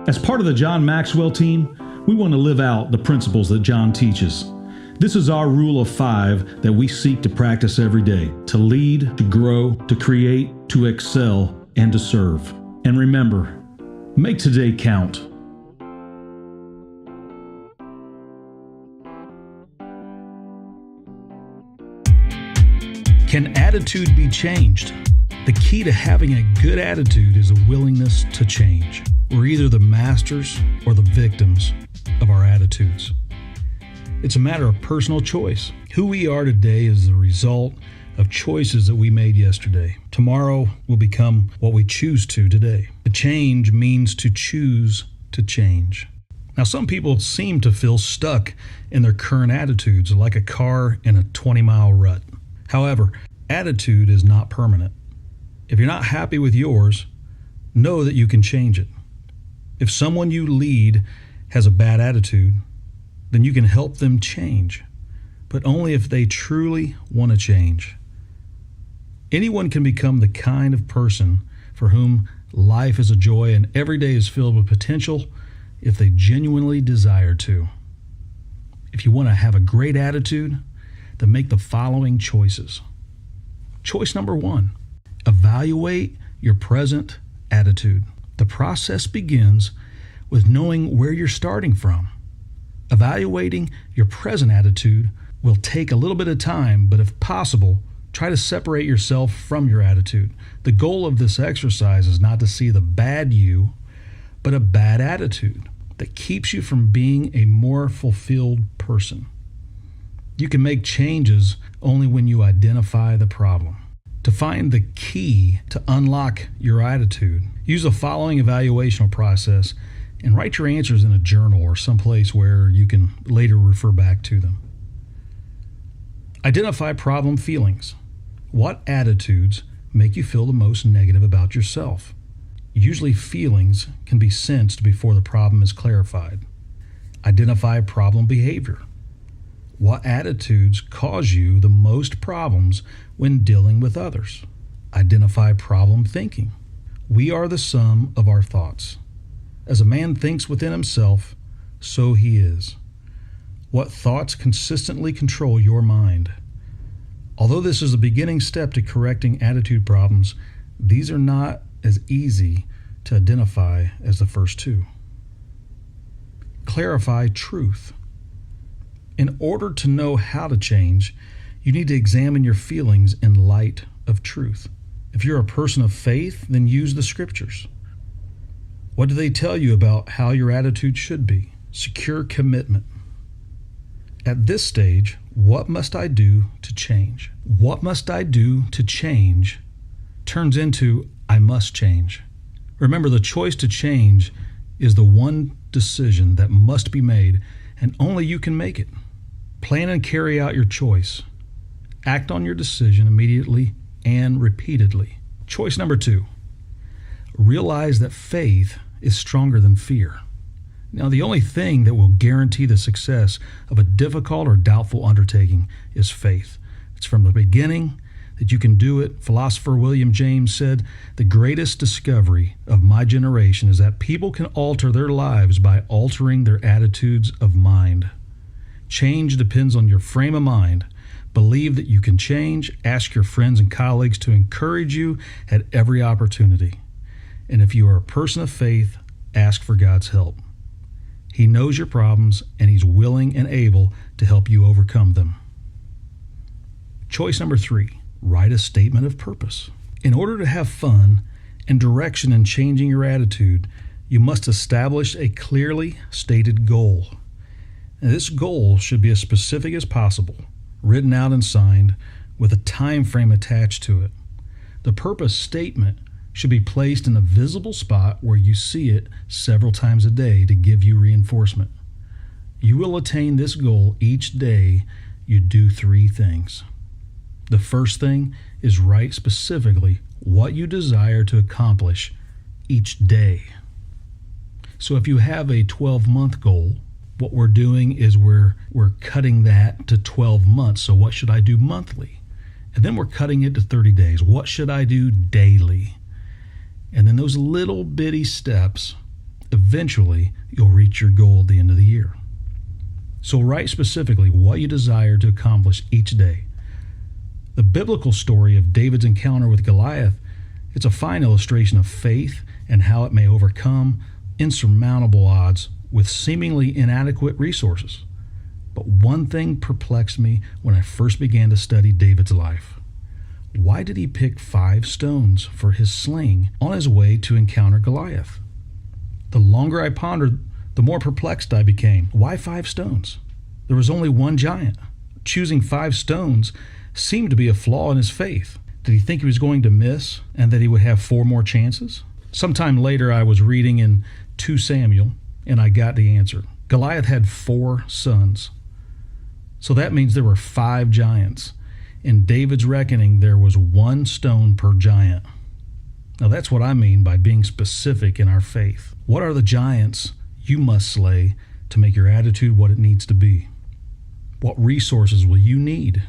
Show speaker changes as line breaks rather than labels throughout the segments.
As part of the John Maxwell team, we want to live out the principles that John teaches. This is our rule of 5 that we seek to practice every day: to lead, to grow, to create, to excel, and to serve. And remember, make today count.
Can attitude be changed? The key to having a good attitude is a willingness to change. We're either the masters or the victims of our attitudes. It's a matter of personal choice. Who we are today is the result of choices that we made yesterday. Tomorrow will become what we choose to today. To change means to choose to change. Now, some people seem to feel stuck in their current attitudes, like a car in a 20-mile rut. However, attitude is not permanent. If you're not happy with yours, know that you can change it. If someone you lead has a bad attitude, then you can help them change, but only if they truly want to change. Anyone can become the kind of person for whom life is a joy and every day is filled with potential if they genuinely desire to. If you want to have a great attitude, then make the following choices. Choice number 1, evaluate your present attitude. The process begins with knowing where you're starting from. Evaluating your present attitude will take a little bit of time, but if possible, try to separate yourself from your attitude. The goal of this exercise is not to see the bad you, but a bad attitude that keeps you from being a more fulfilled person. You can make changes only when you identify the problem. To find the key to unlock your attitude, use the following evaluational process and write your answers in a journal or someplace where you can later refer back to them. Identify problem feelings. What attitudes make you feel the most negative about yourself? Usually feelings can be sensed before the problem is clarified. Identify problem behavior. What attitudes cause you the most problems when dealing with others? Identify problem thinking. We are the sum of our thoughts. As a man thinks within himself, so he is. What thoughts consistently control your mind? Although this is a beginning step to correcting attitude problems, these are not as easy to identify as the first 2. Clarify truth. In order to know how to change, you need to examine your feelings in light of truth. If you're a person of faith, then use the scriptures. What do they tell you about how your attitude should be? Secure commitment. At this stage, what must I do to change? What must I do to change turns into I must change. Remember, the choice to change is the one decision that must be made, and only you can make it. Plan and carry out your choice. Act on your decision immediately and repeatedly. Choice number 2, realize that faith is stronger than fear. Now, the only thing that will guarantee the success of a difficult or doubtful undertaking is faith. It's from the beginning that you can do it. Philosopher William James said, "The greatest discovery of my generation is that people can alter their lives by altering their attitudes of mind." Change depends on your frame of mind. Believe that you can change. Ask your friends and colleagues to encourage you at every opportunity. And if you are a person of faith, ask for God's help. He knows your problems, and He's willing and able to help you overcome them. Choice number 3, write a statement of purpose. In order to have fun and direction in changing your attitude, you must establish a clearly stated goal. Now, this goal should be as specific as possible, written out and signed with a time frame attached to it. The purpose statement should be placed in a visible spot where you see it several times a day to give you reinforcement. You will attain this goal each day you do 3 things. The first thing is write specifically what you desire to accomplish each day. So if you have a 12-month goal, what we're doing is we're cutting that to 12 months. So what should I do monthly? And then we're cutting it to 30 days. What should I do daily? And then those little bitty steps Eventually, you'll reach your goal at the end of the year. So write specifically what you desire to accomplish each day. The biblical story of David's encounter with Goliath, it's a fine illustration of faith and how it may overcome insurmountable odds with seemingly inadequate resources. But one thing perplexed me when I first began to study David's life. Why did he pick 5 stones for his sling on his way to encounter Goliath? The longer I pondered, the more perplexed I became. Why 5 stones? There was only one giant. Choosing 5 stones seemed to be a flaw in his faith. Did he think he was going to miss and that he would have 4 more chances? Sometime later, I was reading in 2 Samuel, and I got the answer. Goliath had 4 sons. So that means there were 5 giants. In David's reckoning, there was 1 stone per giant. Now that's what I mean by being specific in our faith. What are the giants you must slay to make your attitude what it needs to be? What resources will you need?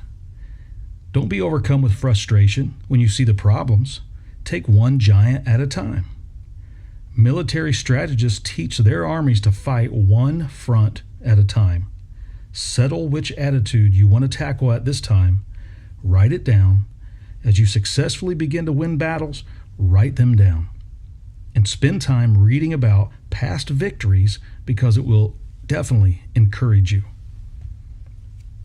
Don't be overcome with frustration when you see the problems. Take 1 giant at a time. Military strategists teach their armies to fight 1 front at a time. Settle which attitude you want to tackle at this time. Write it down. As you successfully begin to win battles, write them down. And spend time reading about past victories because it will definitely encourage you.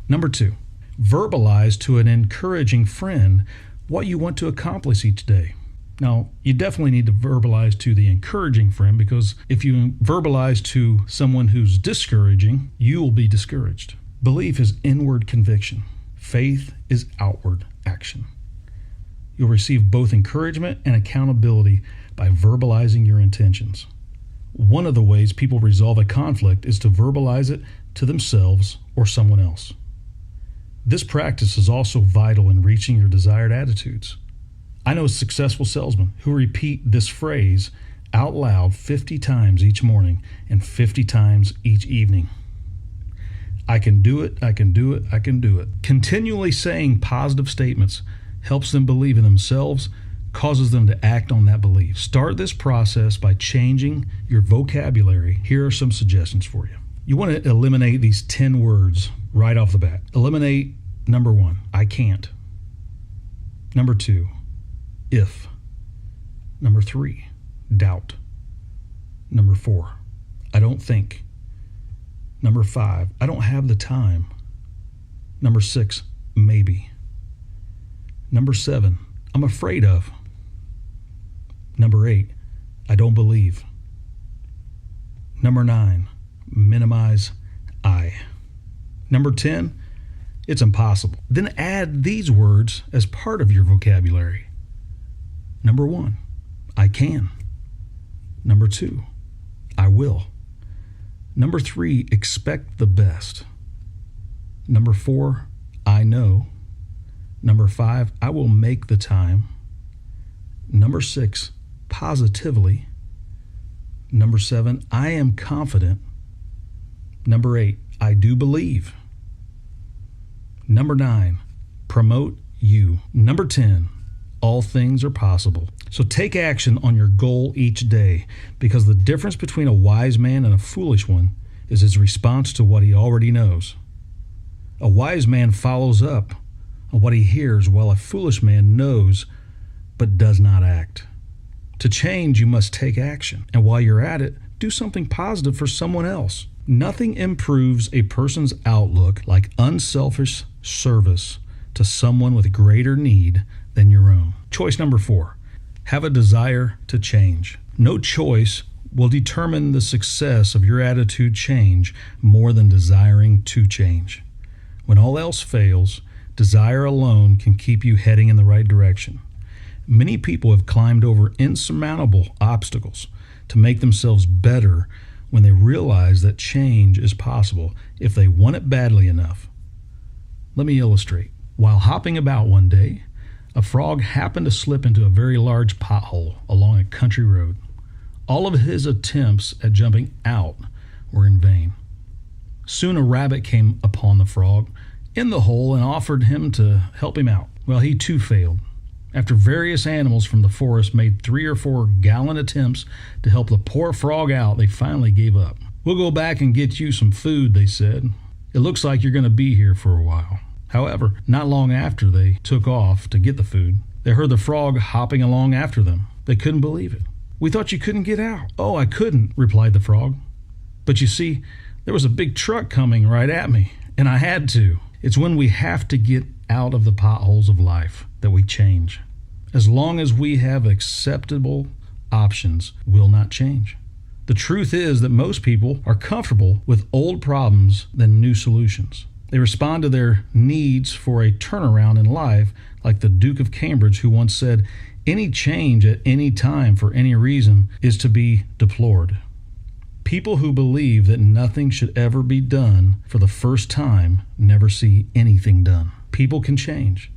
Number 2, verbalize to an encouraging friend what you want to accomplish each day. Now, you definitely need to verbalize to the encouraging friend, because if you verbalize to someone who's discouraging, you will be discouraged. Belief is inward conviction. Faith is outward action. You'll receive both encouragement and accountability by verbalizing your intentions. One of the ways people resolve a conflict is to verbalize it to themselves or someone else. This practice is also vital in reaching your desired attitudes. I know successful salesmen who repeat this phrase out loud 50 times each morning and 50 times each evening. I can do it, I can do it, I can do it. Continually saying positive statements helps them believe in themselves, causes them to act on that belief. Start this process by changing your vocabulary. Here are some suggestions for you. You want to eliminate these 10 words right off the bat. Eliminate number 1, I can't. Number 2, if. Number 3, doubt. Number 4, I don't think. Number 5, I don't have the time. Number 6, maybe. Number 7, I'm afraid of. Number 8, I don't believe. Number 9, minimize I. Number 10, it's impossible. Then add these words as part of your vocabulary. Number 1, I can. Number 2, I will. Number 3, expect the best. Number 4, I know. Number 5, I will make the time. Number 6, positively. Number 7, I am confident. Number 8, I do believe. Number 9, promote you. Number 10, all things are possible. So take action on your goal each day, because the difference between a wise man and a foolish one is his response to what he already knows. A wise man follows up on what he hears, while a foolish man knows but does not act. To change, you must take action. And while you're at it, do something positive for someone else. Nothing improves a person's outlook like unselfish service to someone with greater need than your own. Choice number 4, have a desire to change. No choice will determine the success of your attitude change more than desiring to change. When all else fails, desire alone can keep you heading in the right direction. Many people have climbed over insurmountable obstacles to make themselves better when they realize that change is possible if they want it badly enough. Let me illustrate. While hopping about one day, a frog happened to slip into a very large pothole along a country road. All of his attempts at jumping out were in vain. Soon a rabbit came upon the frog in the hole and offered him to help him out. Well, he too failed, After various animals from the forest made 3 or 4 gallant attempts to help the poor frog out, they finally gave up. "We'll go back and get you some food," they said. "It looks like you're going to be here for a while." However, not long after they took off to get the food, they heard the frog hopping along after them. They couldn't believe it. "We thought you couldn't get out." "Oh, I couldn't," replied the frog. "But you see, there was a big truck coming right at me, and I had to." It's when we have to get out of the potholes of life that we change. As long as we have acceptable options, we'll not change. The truth is that most people are comfortable with old problems than new solutions. They respond to their needs for a turnaround in life, like the Duke of Cambridge, who once said, "Any change at any time for any reason is to be deplored." People who believe that nothing should ever be done for the first time never see anything done. People can change.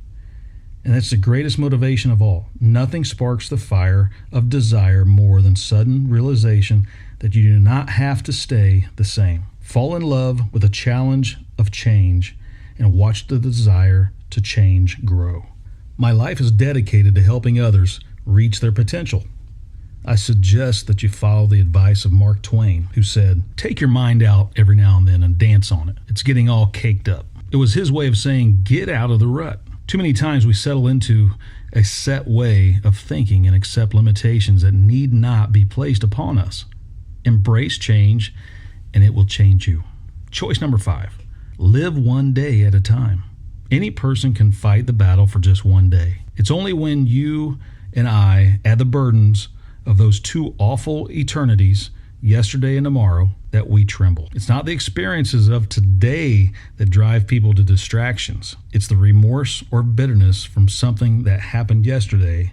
And that's the greatest motivation of all. Nothing sparks the fire of desire more than sudden realization that you do not have to stay the same. Fall in love with the challenge of change and watch the desire to change grow. My life is dedicated to helping others reach their potential. I suggest that you follow the advice of Mark Twain, who said, "Take your mind out every now and then and dance on it. It's getting all caked up." It was his way of saying, get out of the rut. Too many times we settle into a set way of thinking and accept limitations that need not be placed upon us. Embrace change, and it will change you. Choice number 5, live one day at a time. Any person can fight the battle for just one day. It's only when you and I add the burdens of those 2 awful eternities, yesterday and tomorrow, that we tremble. It's not the experiences of today that drive people to distractions. It's the remorse or bitterness from something that happened yesterday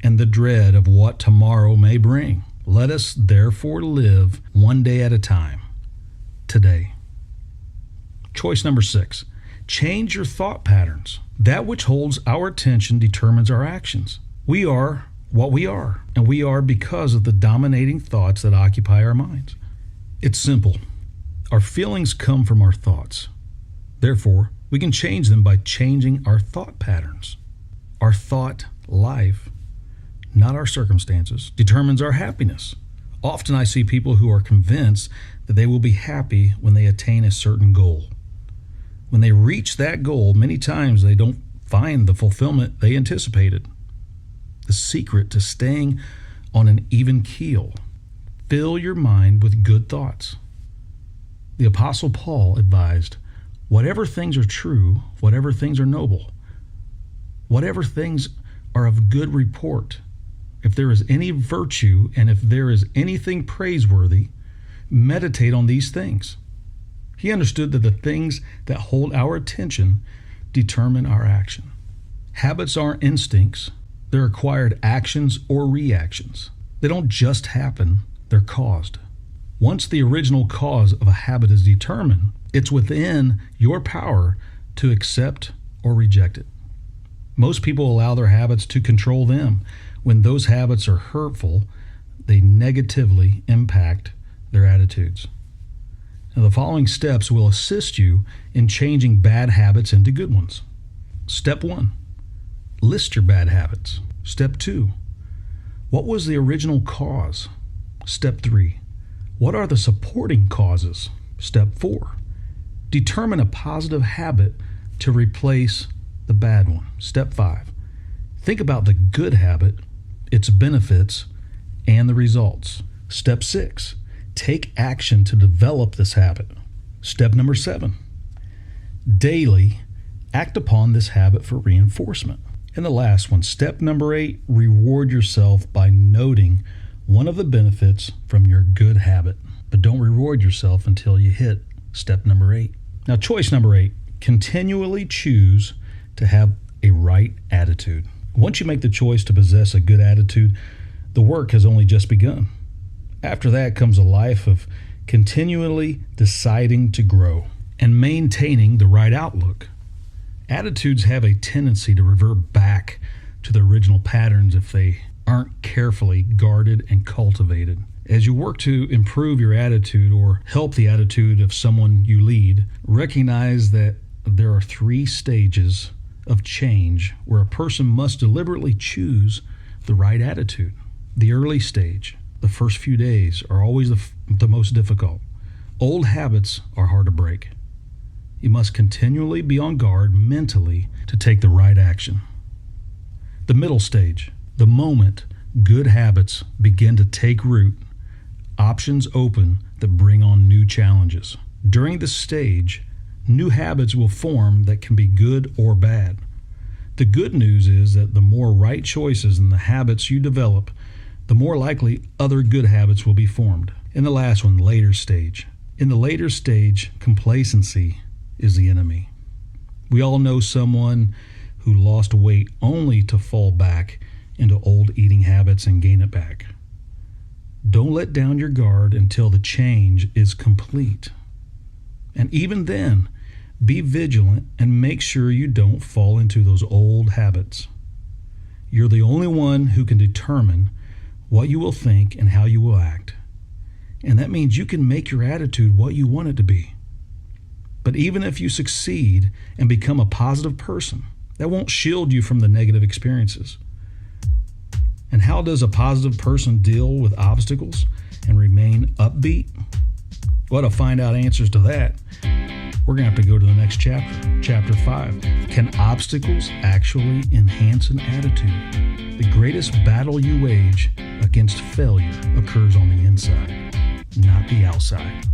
and the dread of what tomorrow may bring. Let us therefore live one day at a time, today. Choice number 6, change your thought patterns. That which holds our attention determines our actions. We are what we are, and we are because of the dominating thoughts that occupy our minds. It's simple. Our feelings come from our thoughts. Therefore, we can change them by changing our thought patterns. Our thought life, not our circumstances, determines our happiness. Often I see people who are convinced that they will be happy when they attain a certain goal. When they reach that goal, many times they don't find the fulfillment they anticipated. The secret to staying on an even keel: fill your mind with good thoughts. The Apostle Paul advised, whatever things are true, whatever things are noble, whatever things are of good report, if there is any virtue and if there is anything praiseworthy, meditate on these things. He understood that the things that hold our attention determine our action. Habits aren't instincts. They're acquired actions or reactions. They don't just happen, they're caused. Once the original cause of a habit is determined, it's within your power to accept or reject it. Most people allow their habits to control them. When those habits are hurtful, they negatively impact their attitudes. Now, the following steps will assist you in changing bad habits into good ones. Step 1. List your bad habits. Step 2. What was the original cause? Step 3. What are the supporting causes? Step 4. Determine a positive habit to replace the bad one. Step 5. Think about the good habit, its benefits, and the results. Step 6. Take action to develop this habit. Step number 7. Daily act upon this habit for reinforcement. And the last one, step number 8, reward yourself by noting one of the benefits from your good habit. But don't reward yourself until you hit step number 8. Now, choice number 8, continually choose to have a right attitude. Once you make the choice to possess a good attitude, the work has only just begun. After that comes a life of continually deciding to grow and maintaining the right outlook. Attitudes have a tendency to revert back to the original patterns if they aren't carefully guarded and cultivated. As you work to improve your attitude or help the attitude of someone you lead, recognize that there are 3 stages of change where a person must deliberately choose the right attitude. The early stage, the first few days, are always the most difficult. Old habits are hard to break. You must continually be on guard mentally to take the right action. The middle stage, the moment good habits begin to take root, options open that bring on new challenges. During this stage, new habits will form that can be good or bad. The good news is that the more right choices in the habits you develop, the more likely other good habits will be formed. And the last one, later stage. In the later stage, complacency is the enemy. We all know someone who lost weight only to fall back into old eating habits and gain it back. Don't let down your guard until the change is complete. And even then, be vigilant and make sure you don't fall into those old habits. You're the only one who can determine what you will think and how you will act. And that means you can make your attitude what you want it to be. But even if you succeed and become a positive person, that won't shield you from the negative experiences. And how does a positive person deal with obstacles and remain upbeat? Well, to find out answers to that, we're going to have to go to the next chapter, chapter 5. Can obstacles actually enhance an attitude? The greatest battle you wage against failure occurs on the inside, not the outside.